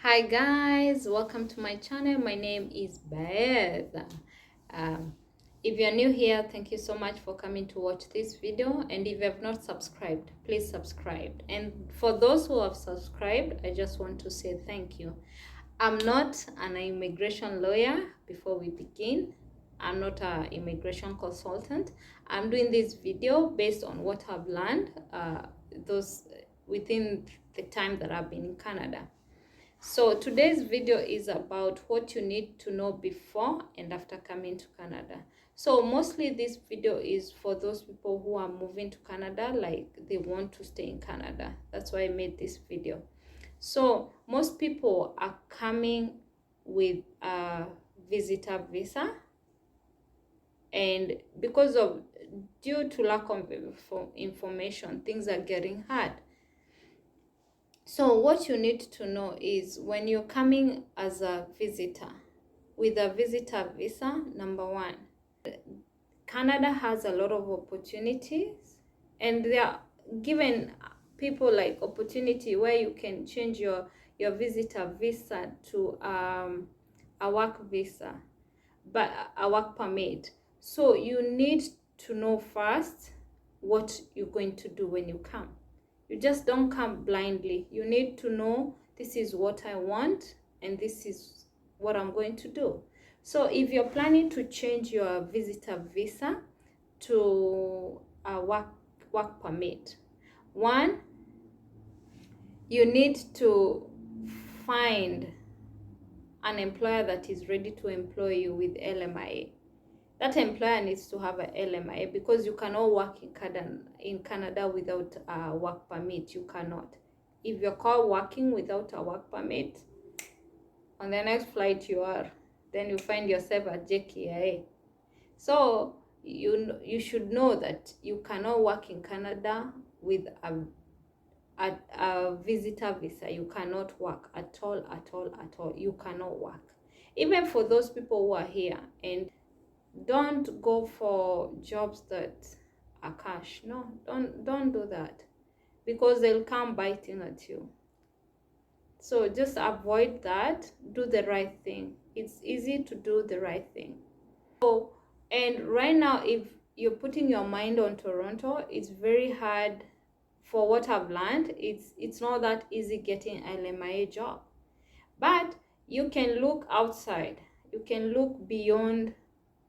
Hi guys, welcome to my channel. My name is Beth. Um, if you're new here, thank you so much for coming to watch this video, and if you have not subscribed, please subscribe. And for those who have subscribed, I just want to say thank you. I'm not an immigration lawyer. Before we begin, I'm not an immigration consultant. I'm doing this video based on what I've learned those within the time that I've been in Canada. So today's video is about what you need to know before and after coming to Canada. So mostly this video is for those people who are moving to Canada, like they want to stay in Canada. That's why I made this video. So most people are coming with a visitor visa, and because of due to lack of information, things are getting hard. So what you need to know is when you're coming as a visitor with a visitor visa, number one, Canada has a lot of opportunities, and they are given people like opportunity where you can change your visitor visa to a work visa, but a work permit. So you need to know first what you're going to do when you come. You just don't come blindly. You need to know this is what I want and this is what I'm going to do. So if you're planning to change your visitor visa to a work permit, one, you need to find an employer that is ready to employ you with LMIA. That employer needs to have a LMIA because you cannot work in Canada without a work permit. You cannot. If you're caught working without a work permit, on the next flight then you find yourself at JKIA. So you should know that you cannot work in Canada with a visitor visa. You cannot work at all. You cannot work. Even for those people who are here, and don't go for jobs that are cash. No, don't do that, because they'll come biting at you. So just avoid that. Do the right thing. It's easy to do the right thing. So, and right now, if you're putting your mind on Toronto, it's very hard. For what I've learned, it's not that easy getting an LMIA job, but you can look outside. You can look beyond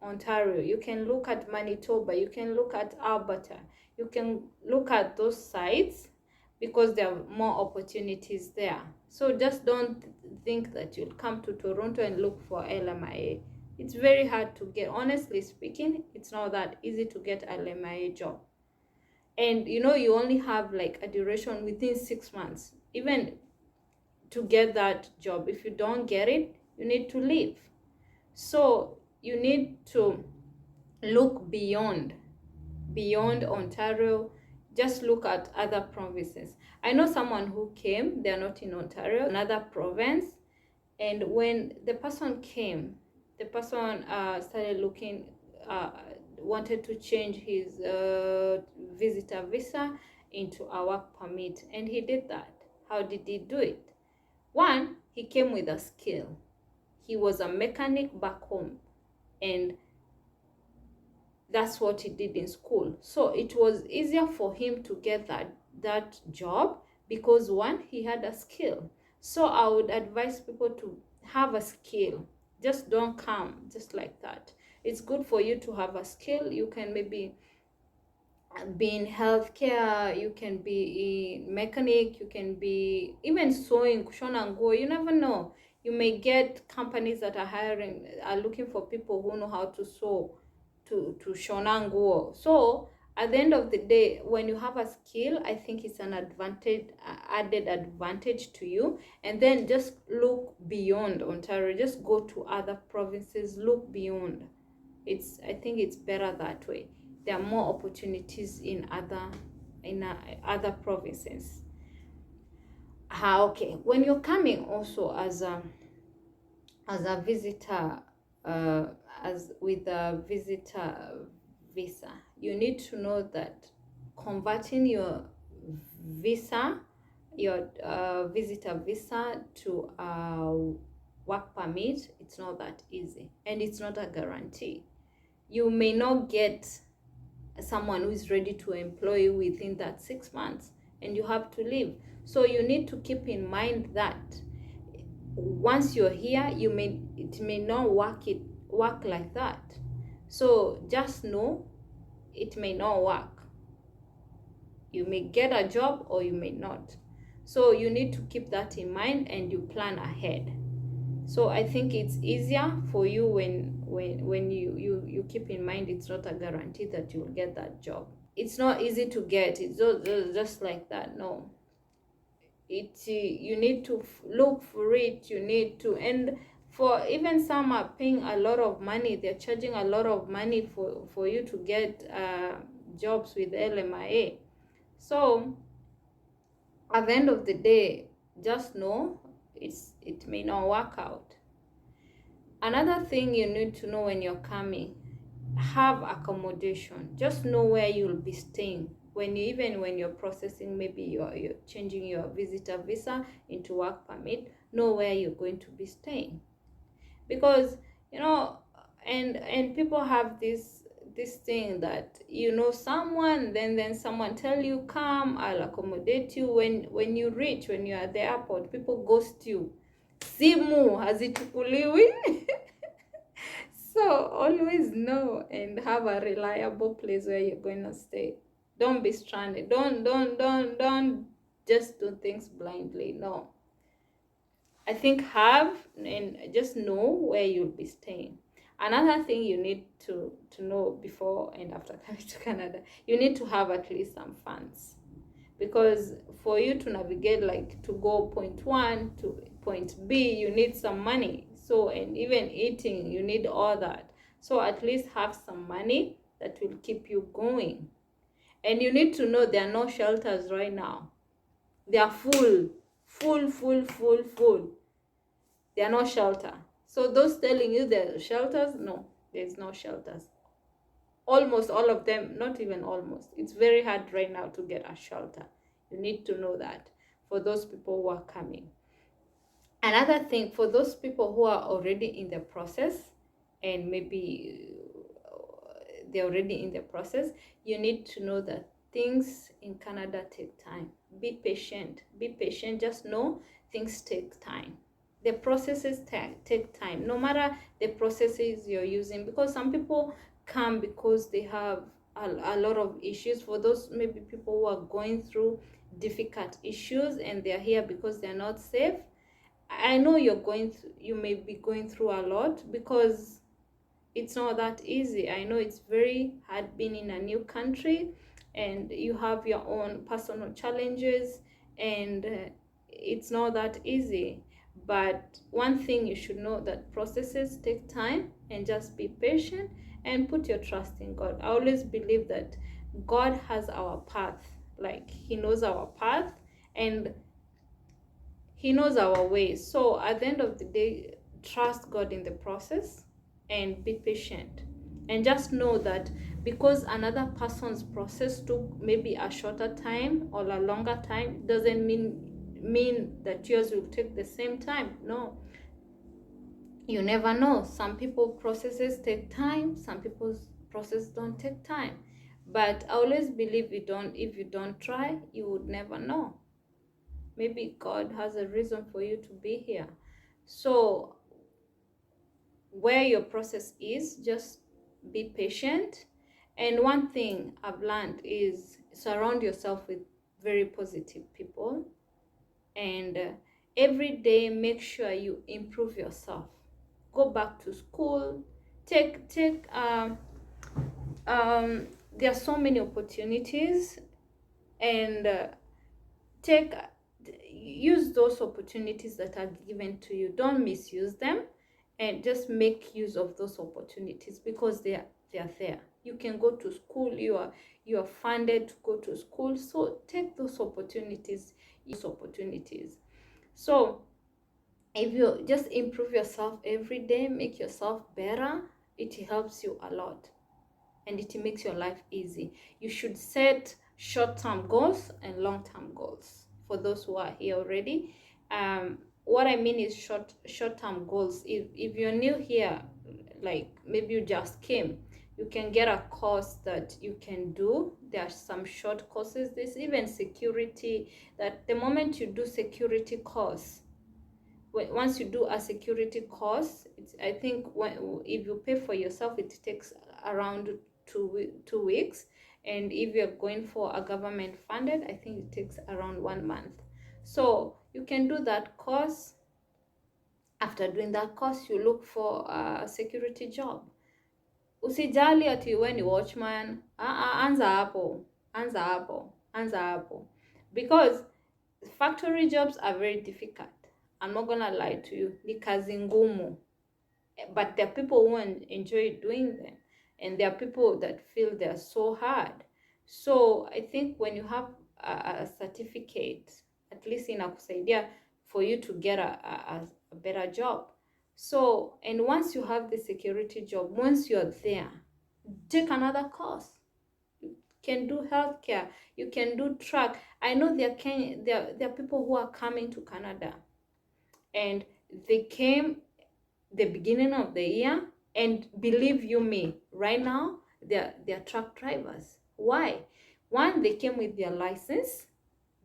Ontario. You can look at Manitoba. You can look at Alberta. You can look at those sites because there are more opportunities there. So just don't think that you'll come to Toronto and look for LMIA. It's very hard to get. Honestly speaking, it's not that easy to get a LMIA job. And you only have like a duration within 6 months. Even to get that job, if you don't get it, you need to leave. So you need to look beyond Ontario. Just look at other provinces. I know someone who came, they're not in Ontario, another province, and when the person came, the person started looking, wanted to change his visitor visa into a work permit, and he did that. How did he do it? One, he came with a skill. He was a mechanic back home, and that's what he did in school. So it was easier for him to get that job because one, he had a skill. So I would advise people to have a skill. Just don't come just like that. It's good for you to have a skill. You can maybe be in healthcare, you can be a mechanic, you can be even sewing, kushona nguo. You never know. You may get companies that are looking for people who know how to sew, to shona nguo. So at the end of the day, when you have a skill, I think it's an added advantage to you. And then just look beyond Ontario. Just go to other provinces, look beyond. I think it's better that way. There are more opportunities in other provinces. Okay, when you're coming also as a visitor, as with a visitor visa, you need to know that converting your visa your visitor visa to work permit, it's not that easy, and it's not a guarantee. You may not get someone who is ready to employ you within that 6 months, and you have to leave. So you need to keep in mind that once you're here, it may not work like that. So just know it may not work. You may get a job or you may not. So you need to keep that in mind and you plan ahead. So I think it's easier for you when you keep in mind it's not a guarantee that you'll get that job. It's not easy to get. It's just like that. No. You need to look for it. You need to, and for even some are paying a lot of money. They're charging a lot of money for you to get jobs with LMIA. So at the end of the day, just know it may not work out. Another thing you need to know when you're coming, have accommodation. Just know where you'll be staying. Even when you're processing, maybe you're changing your visitor visa into work permit, know where you're going to be staying. Because and people have this thing that someone, then someone tell you, come, I'll accommodate you. When you're at the airport, people ghost you. Simu hazichukuliwi. So always know and have a reliable place where you're going to stay. Don't be stranded. Don't just do things blindly. No. I think have and just know where you'll be staying. Another thing you need to know before and after coming to Canada, you need to have at least some funds. Because for you to navigate, like to go point 1 to point B, you need some money. So, and even eating, you need all that. So at least have some money that will keep you going. And you need to know there are no shelters right now. They are full. They are no shelter. So those telling you there are shelters, no, there's no shelters. Almost all of them, not even almost. It's very hard right now to get a shelter. You need to know that for those people who are coming. Another thing, for those people who are already in the process, and maybe they're already in the process, you need to know that things in Canada take time. Be patient. Be patient. Just know things take time. The processes take time, no matter the processes you're using, because some people come because they have a lot of issues. For those maybe people who are going through difficult issues and they're here because they're not safe, I know you may be going through a lot, because it's not that easy. I know it's very hard being in a new country and you have your own personal challenges, and it's not that easy. But one thing you should know, that processes take time, and just be patient and put your trust in God. I always believe that God has our path. Like, he knows our path and he knows our ways. So at the end of the day, trust God in the process and be patient. And just know that because another person's process took maybe a shorter time or a longer time, doesn't mean that yours will take the same time. No, you never know. Some people processes take time, some people's process don't take time. But I always believe if you don't try, you would never know. Maybe God has a reason for you to be here. So where your process is, just be patient. And one thing I've learned is surround yourself with very positive people, and every day make sure you improve yourself. Go back to school. There are so many opportunities, and use those opportunities that are given to you. Don't misuse them, and just make use of those opportunities, because they are there. You can go to school. You are funded to go to school, so take those opportunities. So if you just improve yourself every day, make yourself better, it helps you a lot, and it makes your life easy. You should set short-term goals and long-term goals for those who are here already. What I mean is short-term goals. If you're new here, like maybe you just came, you can get a course that you can do. There are some short courses. There's even security, that the moment you do security course, once you do a security course, I think if you pay for yourself, it takes around 2 weeks. And if you're going for a government funded, I think it takes around 1 month. So you can do that course. After doing that course, you look for a security job. Usijali ati we ni watchman. Anza hapo. Because factory jobs are very difficult. I'm not gonna lie to you. Ni kazi ngumu. But there are people who enjoy doing them. And there are people that feel they're so hard. So I think when you have a certificate, at least inakusaidia for you to get a better job. So, and once you have the security job, once you're there, take another course. You can do healthcare. You can do track. I know there are people who are coming to Canada, and they came the beginning of the year, and believe you me, right now they're truck drivers. Why? One, they came with their license,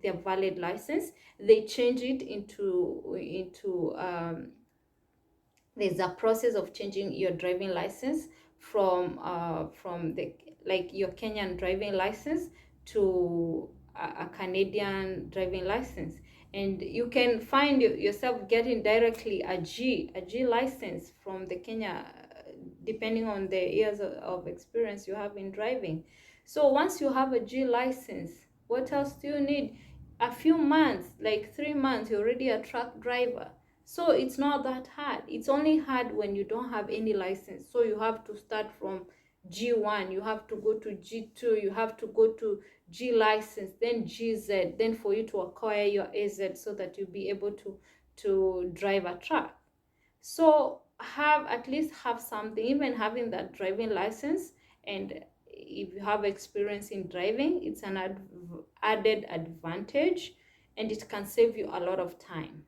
their valid license. They change it into there's a process of changing your driving license from the, like, your Kenyan driving license to a Canadian driving license. And you can find yourself getting directly a G license from the Kenya, depending on the years of experience you have in driving. So once you have a G license, what else do you need? A few months, like 3 months, you're already a truck driver. So it's not that hard. It's only hard when you don't have any license. So you have to start from G1, you have to go to G2, you have to go to G license, then GZ, then for you to acquire your AZ so that you'll be able to drive a truck. So at least have something, even having that driving license, and if you have experience in driving, it's an added advantage, and it can save you a lot of time.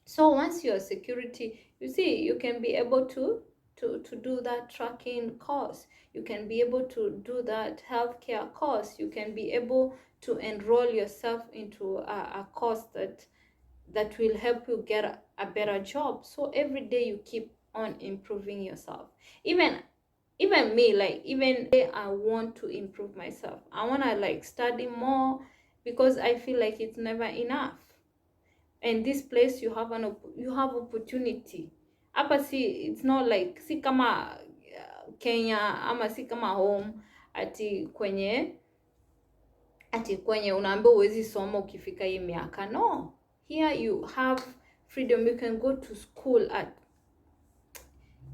So once you're security, you see, you can be able to do that tracking course. You can be able to do that healthcare course. You can be able to enroll yourself into a course that will help you get a better job. So every day you keep on improving yourself. Even me, like, even I want to improve myself. I want to, like, study more, because I feel like it's never enough. And this place, you have opportunity. Hapa it's not like, si kama Kenya, ama si kama home, ati kwenye unaambiwa uwezi soma ukifika hii miaka. No, here you have freedom. You can go to school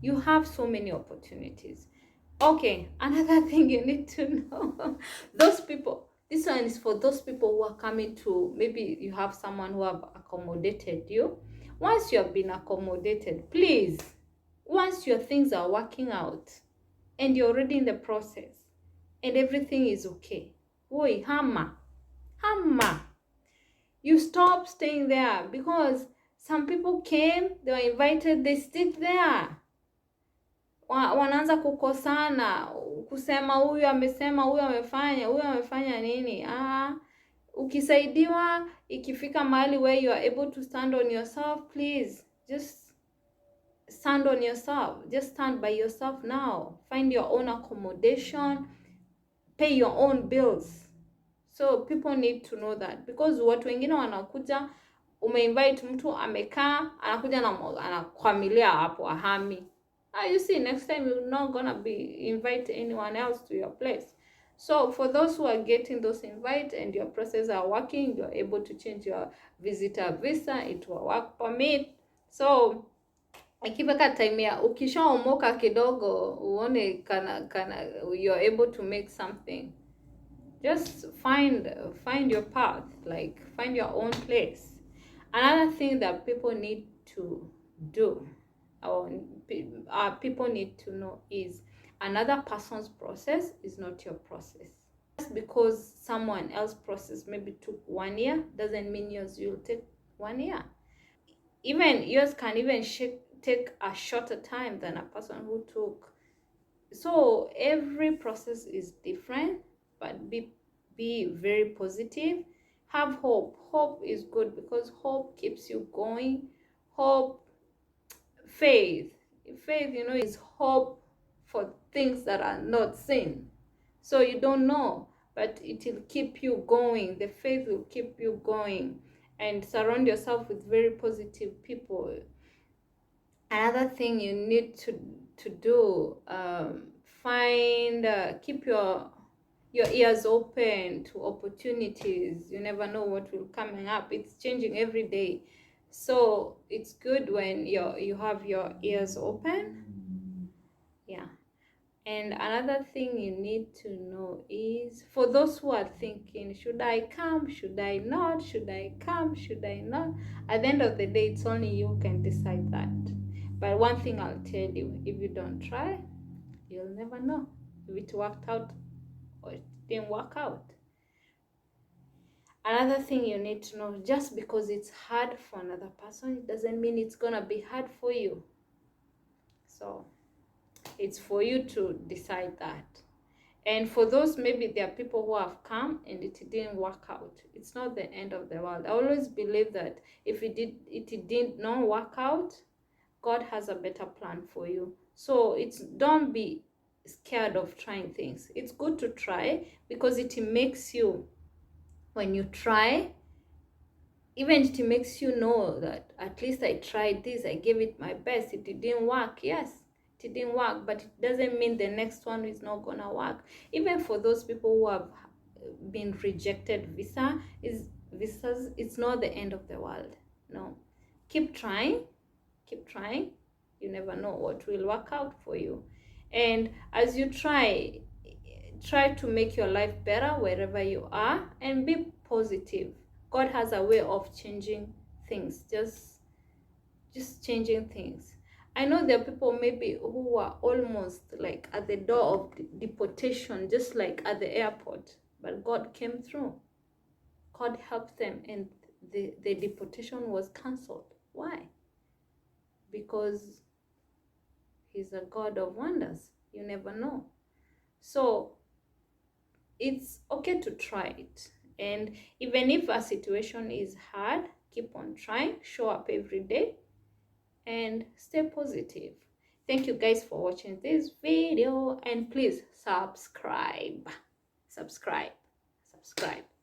you have so many opportunities. Okay, another thing you need to know, those people, this one is for those people who are coming to, maybe you have someone who have accommodated you. Once you have been accommodated, please, once your things are working out and you're already in the process and everything is okay, oi, hammer, you stop staying there, because some people came, they were invited, they stayed there. Wanaanza kukosana, kusema huyu amesema, huyu amefanya nini. Ukisaidiwa, ikifika mahali where you are able to stand on yourself, please just stand on yourself. Just stand by yourself now. Find your own accommodation, pay your own bills. So people need to know that, because watu wengine wanakuja, umeinvite mtu amekaa, anakuja na anakwamilia hapo, ahami. You see, next time you're not gonna invite anyone else to your place. So for those who are getting those invites and your process are working, you're able to change your visitor visa into a work permit. So ikifika time ya ukishaomoka kidogo, uone kana you're able to make something, just find your path, like find your own place. Another thing that people need to do, or people need to know, is another person's process is not your process. just because someone else's process maybe took 1 year doesn't mean yours will take 1 year. Even yours can even take a shorter time than a person who took. So every process is different, but be very positive. Have hope. Hope is good because hope keeps you going. Hope, faith, is hope for things that are not seen. So you don't know, but it will keep you going. The faith will keep you going. And surround yourself with very positive people. Another thing you need to do, keep your ears open to opportunities. You never know what will coming up. It's changing every day, so it's good when you have your ears open. Yeah. And another thing you need to know is, for those who are thinking, should I come, should I not, should I come, should I not, at the end of the day, it's only you who can decide that. But one thing I'll tell you, if you don't try, you'll never know if it worked out or it didn't work out. Another thing you need to know, just because it's hard for another person, it doesn't mean it's gonna be hard for you. So it's for you to decide that. And for those, maybe there are people who have come and it didn't work out, it's not the end of the world. I always believe that if it did not work out, God has a better plan for you. So don't be scared of trying things. It's good to try because it makes you, when you try, even it makes you know that at least I tried this, I gave it my best, it didn't work. Yes, it didn't work, but it doesn't mean the next one is not gonna work. Even for those people who have been rejected visas, it's not the end of the world. No, keep trying. You never know what will work out for you. And as you try to make your life better wherever you are, and be positive. God has a way of changing things, just changing things. I know there are people maybe who are almost like at the door of deportation, just like at the airport, but God came through. God helped them, and the deportation was cancelled. Why? Because He's a God of wonders. You never know. So it's okay to try it. And even if a situation is hard, keep on trying, show up every day, and stay positive. Thank you guys for watching this video, and please subscribe.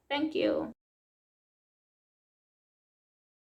Thank you.